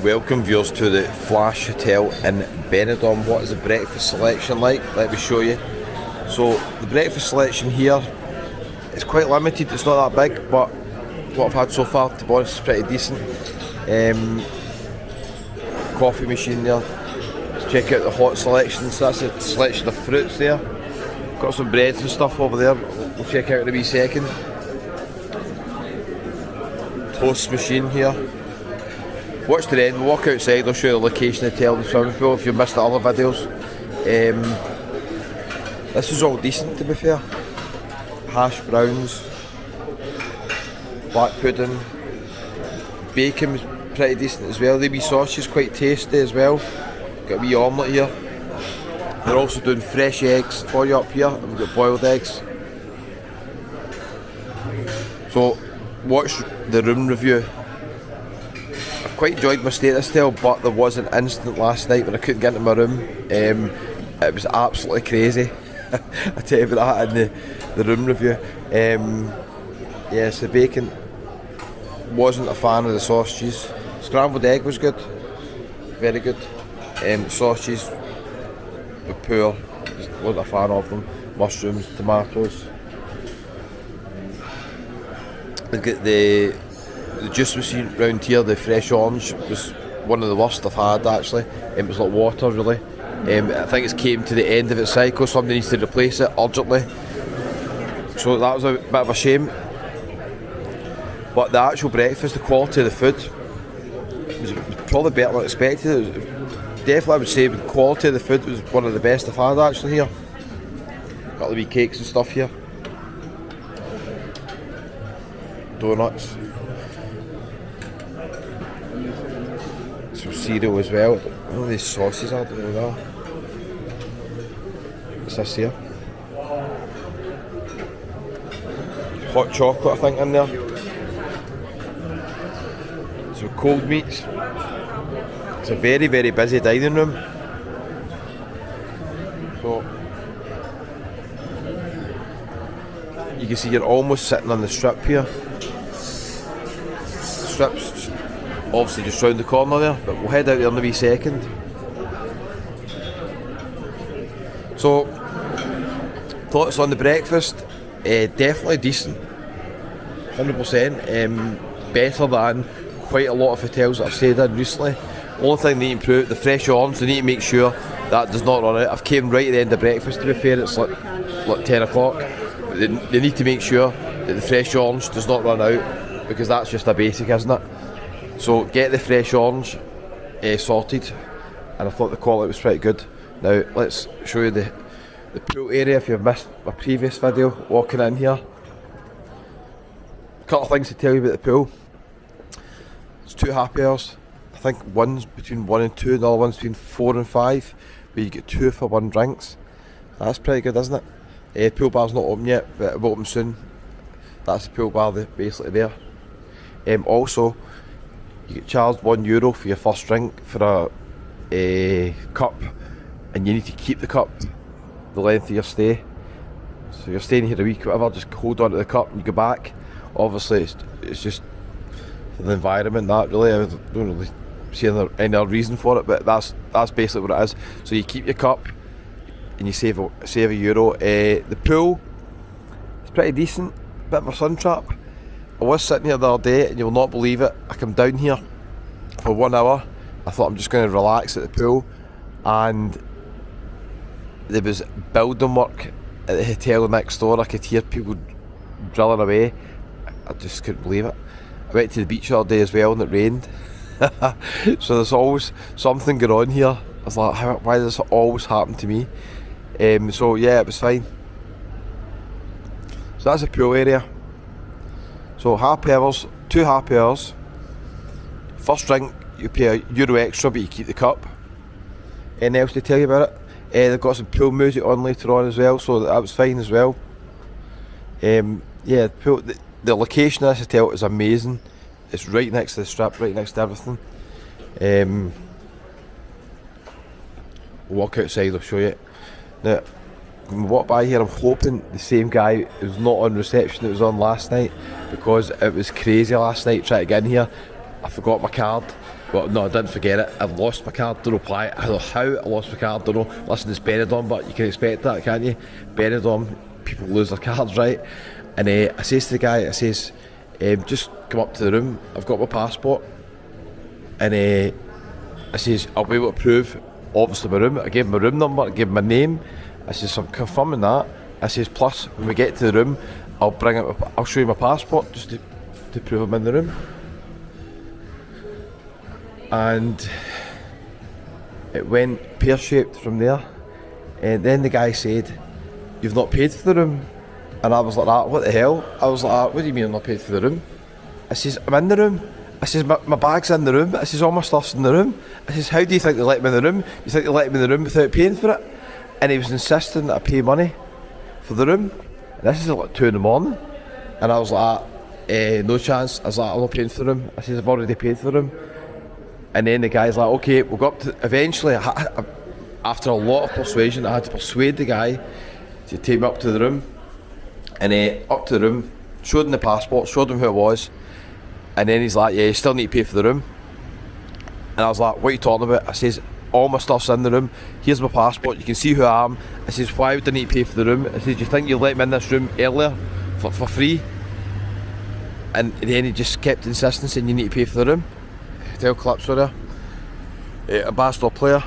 Welcome viewers to the Flash Hotel in Benidorm. What is the breakfast selection like? Let me show you. So the breakfast selection here is quite limited, it's not that big, but what I've had so far, to be honest, is pretty decent. Coffee machine there. Let's check out the hot selection. So that's a selection of fruits there. Got some breads and stuff over there, we'll check out in a wee second. Toast machine here. Watch the end, we'll walk outside, I'll show you the location of the hotel and swimming pool if you missed the other videos. This is all decent, to be fair. Hash browns, black pudding, bacon was pretty decent as well. The wee sausage is quite tasty as well. Got a wee omelette here. They're also doing fresh eggs for you up here, and we've got boiled eggs. So watch the room review. Quite enjoyed my stay at this hotel, but there was an incident last night when I couldn't get into my room. It was absolutely crazy. I tell you about that in the room review. Yes, the bacon, wasn't a fan of the sausages. Scrambled egg was good, very good. Sausages were poor, just wasn't a fan of them. Mushrooms, tomatoes. Look at the juice machine round here, the fresh orange, was one of the worst I've had actually. It was like water really. I think it's came to the end of its cycle, somebody needs to replace it urgently. So that was a bit of a shame. But the actual breakfast, the quality of the food, was probably better than expected. Definitely I would say the quality of the food was one of the best I've had actually here. Got the wee cakes and stuff here. Donuts. Some cereal as well. I don't know these sauces are, I don't know that. What's this here? Hot chocolate I think in there. Some cold meats. It's a very, very busy dining room. So you can see you're almost sitting on the strip here. Strips obviously just round the corner there, but we'll head out there in a wee second. So, thoughts on the breakfast? Definitely decent, 100%. Better than quite a lot of hotels that I've stayed in recently. Only thing they need to improve, the fresh orange, they need to make sure that does not run out. I've came right at the end of breakfast, to be fair, it's like 10 o'clock. They need to make sure that the fresh orange does not run out, because that's just a basic, isn't it? So get the fresh orange sorted, and I thought the quality was pretty good. Now let's show you the pool area if you've missed my previous video walking in here. A couple of things to tell you about the pool. It's 2 happy hours. I think one's between 1 and 2, the other one's between 4 and 5, where you get 2 for 1 drinks. That's pretty good, isn't it? Pool bar's not open yet, but it will open soon. That's the pool bar basically there. Also, you get charged €1 for your first drink for a cup, and you need to keep the cup the length of your stay. So you're staying here a week, whatever, just hold on to the cup and you go back. Obviously it's just for the environment, that really, I don't really see any other reason for it, but that's basically what it is. So you keep your cup and you save €1. The pool is pretty decent, bit of a sun trap. I was sitting here the other day, and you'll not believe it, I come down here for 1 hour. I thought I'm just going to relax at the pool, and there was building work at the hotel next door. I could hear people drilling away. I just couldn't believe it. I went to the beach the other day as well, and it rained. So there's always something going on here. I was like, why does this always happen to me? So yeah, it was fine. So that's the pool area. So happy hours, 2 happy hours. First drink, you pay €1 extra, but you keep the cup. Anything else to tell you about it? They've got some pool music on later on as well, so that was fine as well. Yeah, the location of this hotel is amazing. It's right next to the strip, right next to everything. We'll walk outside, I'll show you. Now, when we walk by here, I'm hoping the same guy who's not on reception that was on last night, because it was crazy last night trying to get in here. I forgot my card, Well, no, I didn't forget it. I lost my card, don't know why. I don't know how I lost my card, don't know. Listen, it's BENIDORM, but you can expect that, can't you? BENIDORM, people lose their cards, right? And I says to the guy, I says, just come up to the room, I've got my passport. And I says, I'll be able to prove, obviously, my room. I gave him my room number, I gave him my name. I says, I'm confirming that. I says, plus, when we get to the room, I'll show you my passport, just to prove I'm in the room. And it went pear-shaped from there. And then the guy said, you've not paid for the room. And I was like, what the hell? I was like, what do you mean I'm not paid for the room? I says, I'm in the room. I says, my bag's in the room. I says, all my stuff's in the room. I says, how do you think they let me in the room? You think they let me in the room without paying for it? And he was insisting that I pay money for the room. And this is like 2 in the morning. And I was like, no chance. I was like, I'm not paying for the room. I says, I've already paid for the room. And then the guy's like, okay, we'll go up to, eventually, after a lot of persuasion, I had to persuade the guy to take me up to the room. And up to the room, showed him the passport, showed him who it was. And then he's like, yeah, you still need to pay for the room. And I was like, what are you talking about? I says, all my stuff's in the room. Here's my passport, you can see who I am. I says, why would I need to pay for the room? I says, do you think you let me in this room earlier for free? And then he just kept insisting, saying you need to pay for the room. Hotel collapse there. A Bastor player.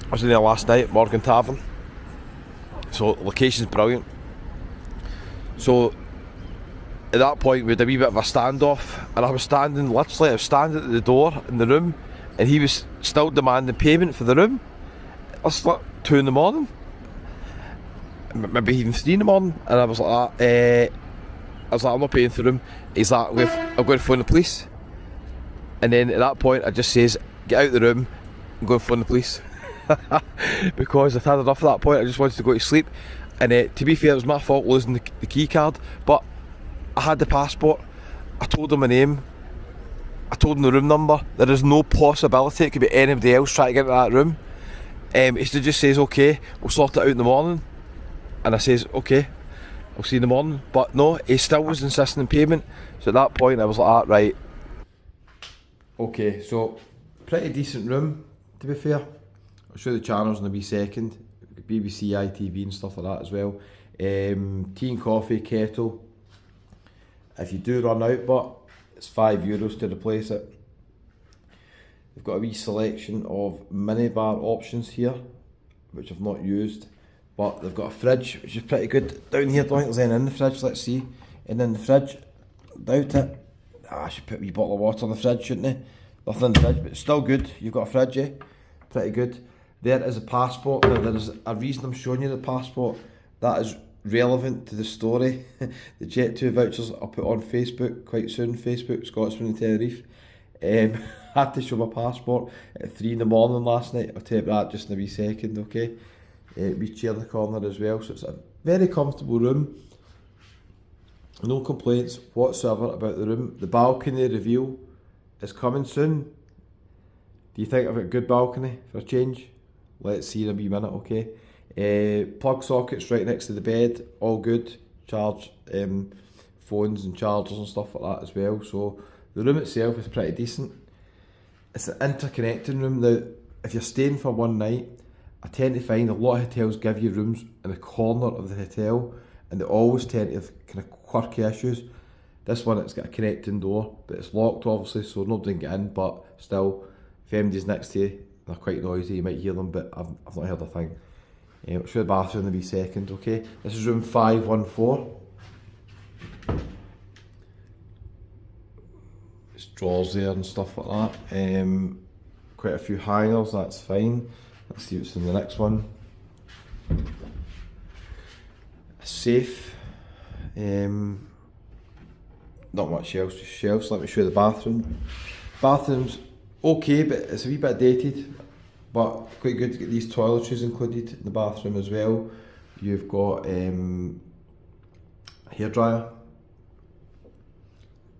I was in there last night, Morgan Tavern. So location's brilliant. So at that point we had a wee bit of a standoff, and I was standing at the door in the room, and he was still demanding payment for the room. It's like 2 in the morning, maybe even 3 in the morning, and I was like, I'm not paying for the room. He's like, I'm going to phone the police. And then at that point I just says, get out of the room and go and phone the police. Because I'd had enough at that point. I just wanted to go to sleep. And to be fair, it was my fault losing the key card, but I had the passport. I told him my name, I told him the room number. There is no possibility it could be anybody else trying to get into that room. He just says, okay, we'll sort it out in the morning. And I says, okay, I'll see you in the morning. But no, he still was insisting on payment. So at that point I was like, right. Okay, so pretty decent room, to be fair. I'll show you the channels in a wee second. BBC, ITV and stuff like that as well. Tea and coffee, kettle. If you do run out, but it's €5 to replace it. They've got a wee selection of minibar options here, which I've not used. But they've got a fridge, which is pretty good. Down here, don't think there's anything in the fridge, let's see. And in the fridge, doubt it. I should put a wee bottle of water in the fridge, shouldn't I? Nothing in the fridge, but it's still good. You've got a fridge, eh? Pretty good. There is a passport. Now, there is a reason I'm showing you the passport that is relevant to the story. The Jet2 vouchers I'll put on Facebook quite soon. Facebook, Scotsman and Tenerife. I had to show my passport at 3 in the morning last night. I'll tell you that just in a wee second, okay? Wee chair in the corner as well. So it's a very comfortable room. No complaints whatsoever about the room. The balcony reveal is coming soon. Do you think I've got a good balcony for a change? Let's see in a wee minute, okay? Plug sockets right next to the bed, all good. Charge phones and chargers and stuff like that as well. So the room itself is pretty decent. It's an interconnecting room. Now, if you're staying for one night, I tend to find a lot of hotels give you rooms in the corner of the hotel, and they always tend to have kind of quirky issues. This one, it's got a connecting door, but it's locked obviously, so nobody can get in, but still, if anybody's next to you, they're quite noisy, you might hear them, but I've not heard a thing. I'll show the bathroom in a wee second, okay? This is room 514. There's drawers there and stuff like that. Quite a few hangers, that's fine. Let's see what's in the next one. A safe. Not much else, just shelves. Let me show you the bathroom. Bathroom's okay, but it's a wee bit dated, but quite good to get these toiletries included in the bathroom as well. You've got a hairdryer,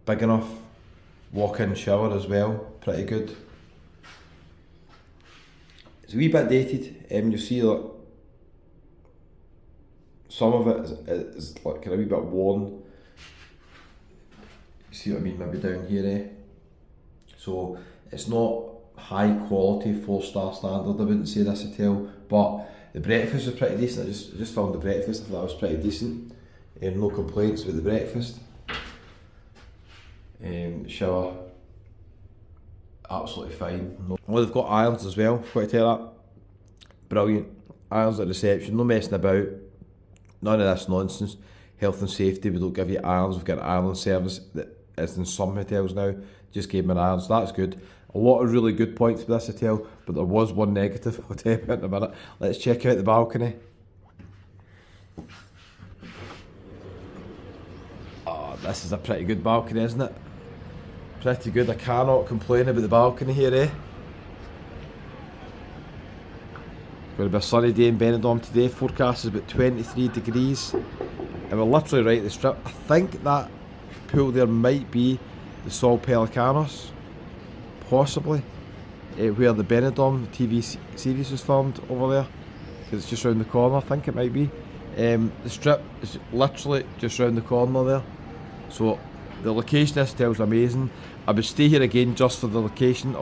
big enough, walk-in shower as well, pretty good. It's a wee bit dated, you'll see that some of it is like kind of a wee bit worn. You see what I mean, maybe down here, eh? So It's not high quality 4-star standard, I wouldn't say this hotel, but the breakfast was pretty decent. I just found the breakfast, I thought that was pretty decent. No complaints with the breakfast. Shower, absolutely fine. Well, they've got irons as well, got to tell that. Brilliant. Irons at reception, no messing about. None of this nonsense. Health and safety, we don't give you irons. We've got an ironing service that is in some hotels now. Just gave me an iron, so that's good. A lot of really good points with this hotel, but there was one negative. I'll tell you about in a minute. Let's check out the balcony. Oh, this is a pretty good balcony, isn't it? Pretty good. I cannot complain about the balcony here, eh? Going to be a sunny day in Benidorm today. Forecast is about 23 degrees. And we're literally right at the strip. I think that pool there might be the Sol Pelicanos. Possibly. Where the Benidorm TV series was filmed over there. Because it's just round the corner, I think it might be. The strip is literally just round the corner there. So the location of this hotel is amazing. I would stay here again just for the location.